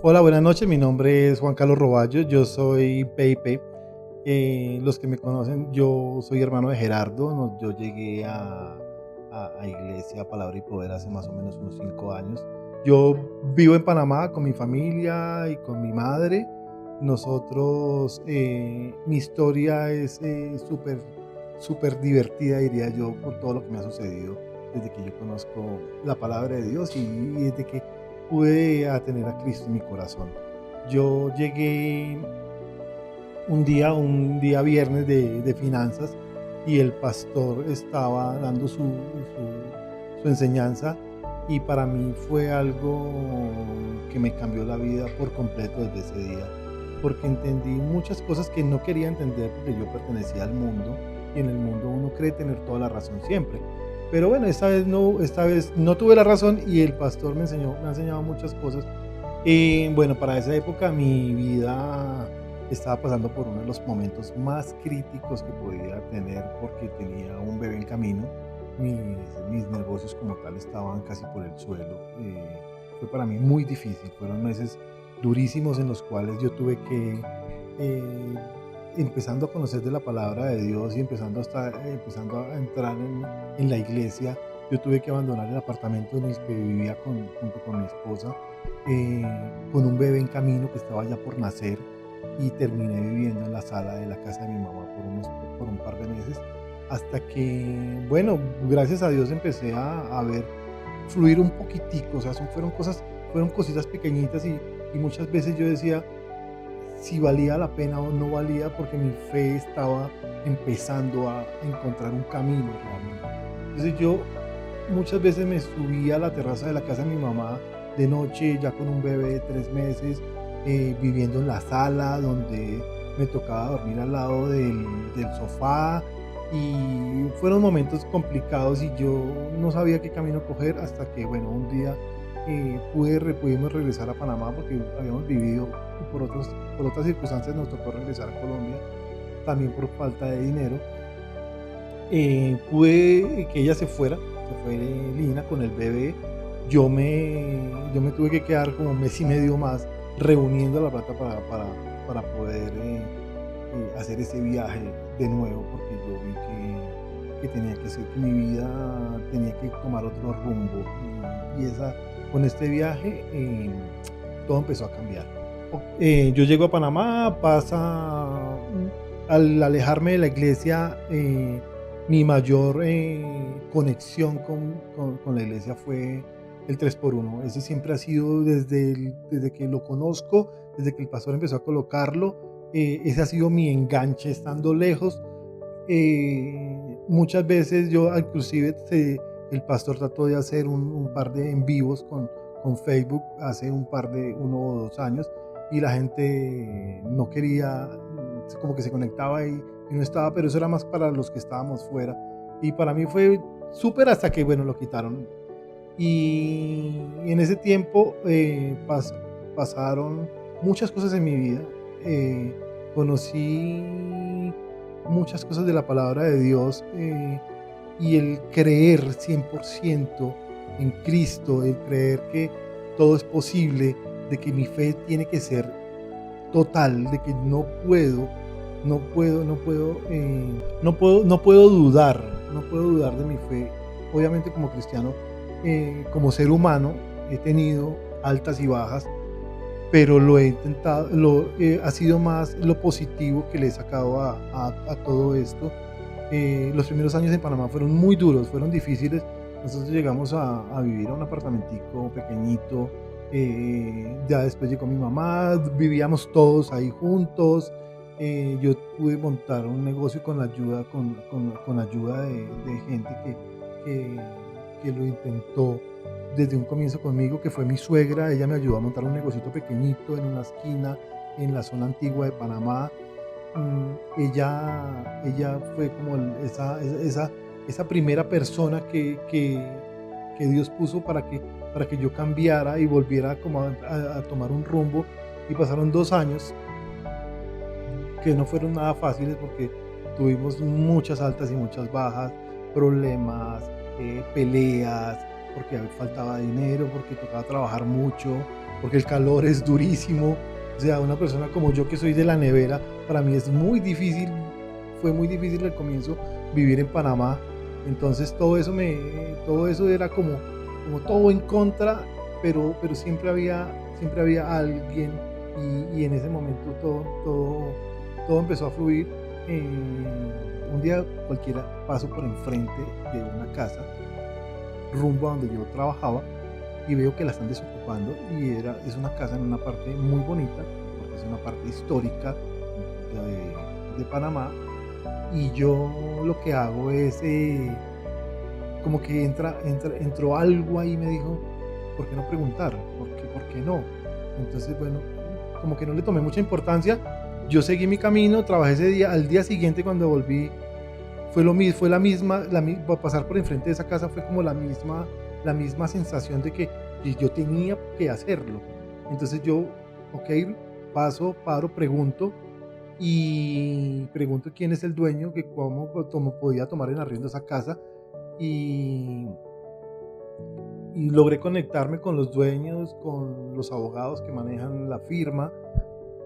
Hola, buenas noches. Mi nombre es Juan Carlos Roballo. Yo soy PIP. Los que me conocen, yo soy hermano de Gerardo. Yo llegué a Iglesia Palabra y Poder hace más o menos unos 5 años. Yo vivo en Panamá con mi familia y con mi madre. Mi historia es súper, súper divertida, diría yo, por todo lo que me ha sucedido desde que yo conozco la palabra de Dios y desde que pude a tener a Cristo en mi corazón. Yo llegué un día viernes de finanzas y el pastor estaba dando su enseñanza y para mí fue algo que me cambió la vida por completo desde ese día, porque entendí muchas cosas que no quería entender porque yo pertenecía al mundo y en el mundo uno cree tener toda la razón siempre. Pero bueno, esta vez no tuve la razón y el pastor me ha enseñado muchas cosas. Bueno, para esa época mi vida estaba pasando por uno de los momentos más críticos que podía tener porque tenía un bebé en camino. Mis, mis negocios como tal estaban casi por el suelo. Fue para mí muy difícil, fueron meses durísimos en los cuales yo tuve que, eh, empezando a conocer de la palabra de Dios y empezando a entrar en la iglesia, yo tuve que abandonar el apartamento en el que vivía junto con mi esposa, con un bebé en camino que estaba ya por nacer y terminé viviendo en la sala de la casa de mi mamá por un par de meses hasta que, bueno, gracias a Dios empecé a ver fluir un poquitico, o sea, fueron cositas pequeñitas y muchas veces yo decía si valía la pena o no valía porque mi fe estaba empezando a encontrar un camino realmente. Entonces yo muchas veces me subía a la terraza de la casa de mi mamá de noche, ya con un bebé de 3 meses, viviendo en la sala donde me tocaba dormir al lado del sofá y fueron momentos complicados y yo no sabía qué camino coger hasta que, bueno, un día pudimos regresar a Panamá porque habíamos vivido y por otras circunstancias nos tocó regresar a Colombia, también por falta de dinero. Pude que ella se fue Lina con el bebé. Yo me tuve que quedar como un mes y medio más reuniendo la plata para poder hacer ese viaje de nuevo, porque yo vi que tenía que ser, que mi vida tenía que tomar otro rumbo. Con este viaje todo empezó a cambiar. Yo llego a Panamá, al alejarme de la iglesia, mi mayor conexión con la iglesia fue el 3x1. Ese siempre ha sido desde que lo conozco, desde que el pastor empezó a colocarlo, ese ha sido mi enganche estando lejos. Muchas veces inclusive el pastor trató de hacer un par de en vivos con Facebook hace 1 o 2 años y la gente no quería, como que se conectaba y no estaba, pero eso era más para los que estábamos fuera. Y para mí fue súper hasta que, bueno, lo quitaron. Y en ese tiempo pasaron muchas cosas en mi vida. Conocí muchas cosas de la palabra de Dios y el creer 100% en Cristo, el creer que todo es posible, de que mi fe tiene que ser total, de que no puedo dudar, no puedo dudar de mi fe. Obviamente como cristiano, como ser humano, he tenido altas y bajas, pero lo he intentado, ha sido más lo positivo que le he sacado a todo esto. Los primeros años en Panamá fueron muy duros, fueron difíciles. Nosotros llegamos a vivir a un apartamentico pequeñito. Ya después llegó mi mamá, vivíamos todos ahí juntos. Yo pude montar un negocio con ayuda de gente que, que lo intentó desde un comienzo conmigo, que fue mi suegra. Ella me ayudó a montar un negocito pequeñito en una esquina en la zona antigua de Panamá. Ella fue como esa primera persona que Dios puso para que yo cambiara y volviera como a tomar un rumbo. Y pasaron 2 años que no fueron nada fáciles porque tuvimos muchas altas y muchas bajas, problemas, peleas, porque faltaba dinero, porque tocaba trabajar mucho, porque el calor es durísimo. O sea, una persona como yo que soy de la nevera, para mí es muy difícil, fue muy difícil al comienzo vivir en Panamá. Entonces todo eso era como todo en contra, pero siempre había alguien y en ese momento todo empezó a fluir. Eh, un día cualquiera paso por enfrente de una casa rumbo a donde yo trabajaba y veo que la están desocupando y es una casa en una parte muy bonita, porque es una parte histórica de Panamá, y yo lo que hago es como que entró algo ahí y me dijo, ¿por qué no preguntar? ¿Por qué no? Entonces, bueno, como que no le tomé mucha importancia, yo seguí mi camino, trabajé ese día, al día siguiente cuando volví fue lo mismo, fue pasar por enfrente de esa casa fue como la misma sensación de que yo tenía que hacerlo. Entonces yo, ok, paro, pregunto quién es el dueño, que cómo podía tomar en arriendo esa casa y, y logré conectarme con los dueños, con los abogados que manejan la firma.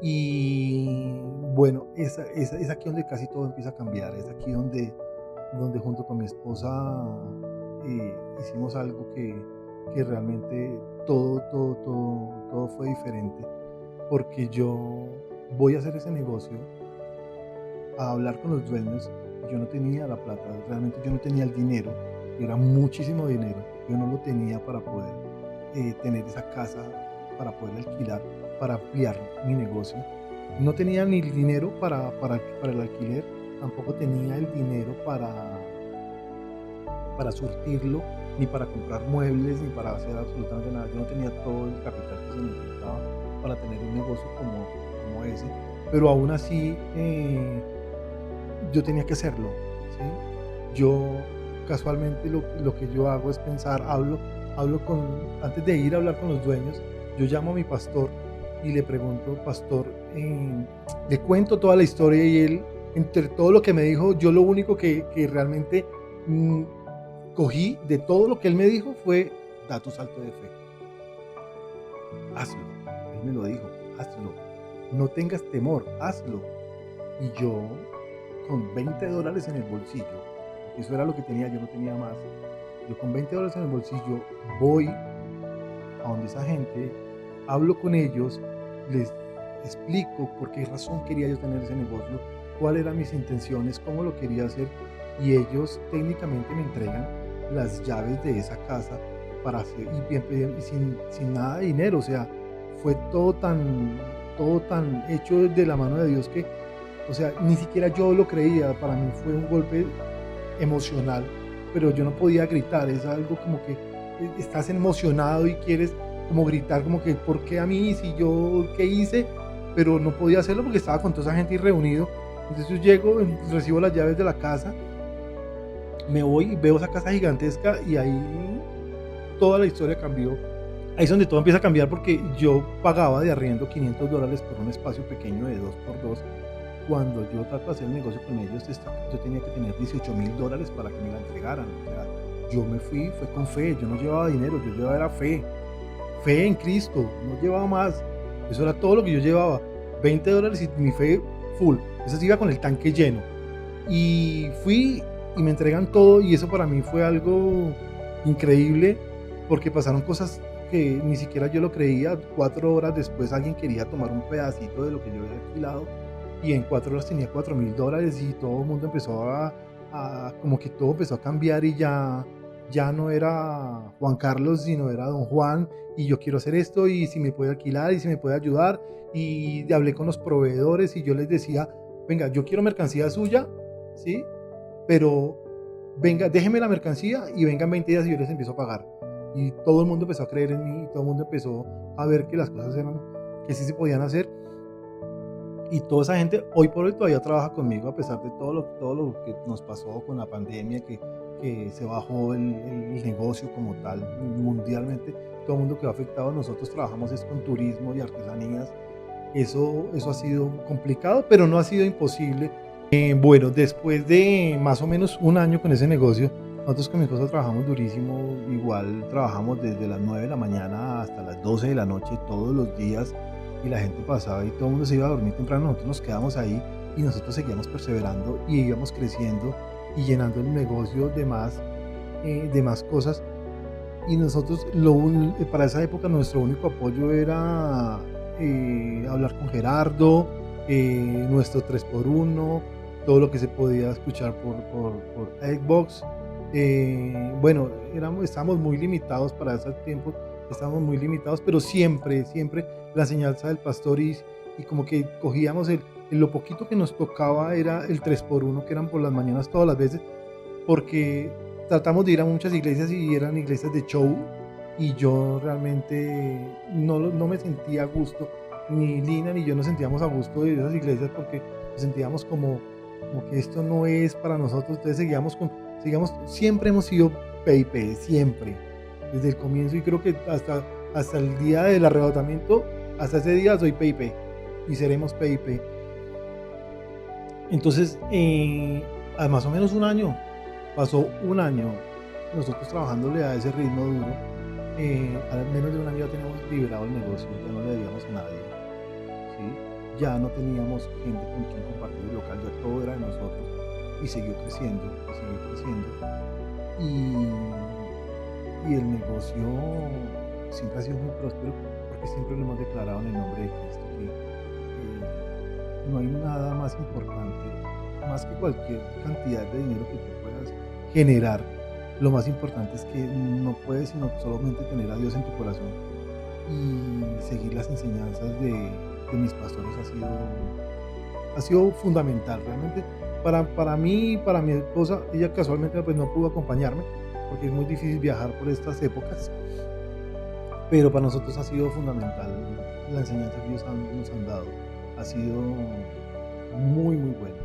Y bueno, es aquí donde casi todo empieza a cambiar, es aquí donde junto con mi esposa hicimos algo que realmente todo fue diferente, porque yo voy a hacer ese negocio, a hablar con los dueños, y yo no tenía la plata, realmente yo no tenía el dinero, era muchísimo dinero, yo no lo tenía para poder tener esa casa, para poder alquilar, para ampliar mi negocio. No tenía ni el dinero para el alquiler, tampoco tenía el dinero para surtirlo, ni para comprar muebles, ni para hacer absolutamente nada. Yo no tenía todo el capital que se necesitaba para tener un negocio como ese, pero aún así yo tenía que hacerlo, ¿sí? Yo casualmente lo que yo hago es pensar, antes de ir a hablar con los dueños, yo llamo a mi pastor y le pregunto, pastor, le cuento toda la historia y él, entre todo lo que me dijo, yo lo único que realmente cogí de todo lo que él me dijo fue, da tu salto de fe, hazlo. Él me lo dijo, hazlo, no tengas temor, hazlo. Y yo, con $20 en el bolsillo, eso era lo que tenía, yo no tenía más, yo con $20 en el bolsillo voy a donde esa gente, hablo con ellos, les explico por qué razón quería yo tener ese negocio, cuáles eran mis intenciones, cómo lo quería hacer, y ellos técnicamente me entregan las llaves de esa casa para hacer, y sin nada de dinero. O sea, fue todo tan hecho de la mano de Dios que, o sea, ni siquiera yo lo creía. Para mí fue un golpe emocional, pero yo no podía gritar. Es algo como que estás emocionado y quieres como gritar, como que ¿por qué a mí? Si yo, ¿qué hice? Pero no podía hacerlo porque estaba con toda esa gente y reunido. Entonces yo llego, recibo las llaves de la casa, me voy y veo esa casa gigantesca, y ahí toda la historia cambió. Ahí es donde todo empieza a cambiar, porque yo pagaba de arriendo $500 por un espacio pequeño de 2x2. Cuando yo trato de hacer el negocio con ellos, yo tenía que tener $18,000 para que me la entregaran. O sea, yo me fui, fue con fe, yo no llevaba dinero, yo llevaba era fe en Cristo, no llevaba más. Eso era todo lo que yo llevaba, $20 y mi fe full. Eso sí, iba con el tanque lleno. Y fui y me entregan todo, y eso para mí fue algo increíble, porque pasaron cosas que ni siquiera yo lo creía. 4 horas después alguien quería tomar un pedacito de lo que yo había alquilado, y en 4 horas tenía $4,000, y todo el mundo empezó como que todo empezó a cambiar, y ya no era Juan Carlos, sino era Don Juan, y yo quiero hacer esto, y si me puede alquilar, y si me puede ayudar. Y hablé con los proveedores, y yo les decía, venga, yo quiero mercancía suya, ¿sí? Pero venga, déjeme la mercancía y vengan 20 días y yo les empiezo a pagar. Y todo el mundo empezó a creer en mí, y todo el mundo empezó a ver que las cosas que sí se podían hacer. Y toda esa gente hoy por hoy todavía trabaja conmigo, a pesar de todo lo que nos pasó con la pandemia, que se bajó el negocio como tal mundialmente. Todo el mundo quedó afectado. Nosotros trabajamos es con turismo y artesanías. Eso ha sido complicado, pero no ha sido imposible. Bueno, después de más o menos un año con ese negocio, Nosotros con mi esposa trabajamos durísimo, igual trabajamos desde las 9 de la mañana hasta las 12 de la noche todos los días y la gente pasaba y todo el mundo se iba a dormir temprano, nosotros nos quedamos ahí y nosotros seguíamos perseverando y íbamos creciendo y llenando el negocio de más cosas. Y nosotros, para esa época, nuestro único apoyo era hablar con Gerardo, nuestro 3x1, todo lo que se podía escuchar por Xbox. Bueno, estábamos muy limitados para ese tiempo, estábamos muy limitados, pero siempre, siempre la enseñanza del pastor y como que cogíamos lo poquito que nos tocaba era el 3x1, que eran por las mañanas todas las veces, porque tratamos de ir a muchas iglesias y eran iglesias de show y yo realmente no me sentía a gusto, ni Lina ni yo nos sentíamos a gusto de esas iglesias porque nos sentíamos como que esto no es para nosotros, entonces seguíamos, siempre hemos sido PIP, siempre, desde el comienzo y creo que hasta el día del arrebatamiento, hasta ese día soy PIP y seremos PIP. Entonces, a más o menos un año, pasó un año nosotros trabajándole a ese ritmo duro. Al menos de un año ya teníamos liberado el negocio, ya no le debíamos a nadie, ¿sí? Ya no teníamos gente con quien compartir el local, ya todo era de nosotros y siguió creciendo, y siguió creciendo. Y el negocio siempre ha sido muy próspero porque siempre lo hemos declarado en el nombre de Cristo, que no hay nada más importante, más que cualquier cantidad de dinero que tú puedas generar. Lo más importante es que no puedes sino solamente tener a Dios en tu corazón y seguir las enseñanzas de mis pastores ha sido fundamental realmente para mí y para mi esposa. Ella casualmente pues no pudo acompañarme porque es muy difícil viajar por estas épocas, pero para nosotros ha sido fundamental la enseñanza que ellos nos han dado. Ha sido muy, muy buena.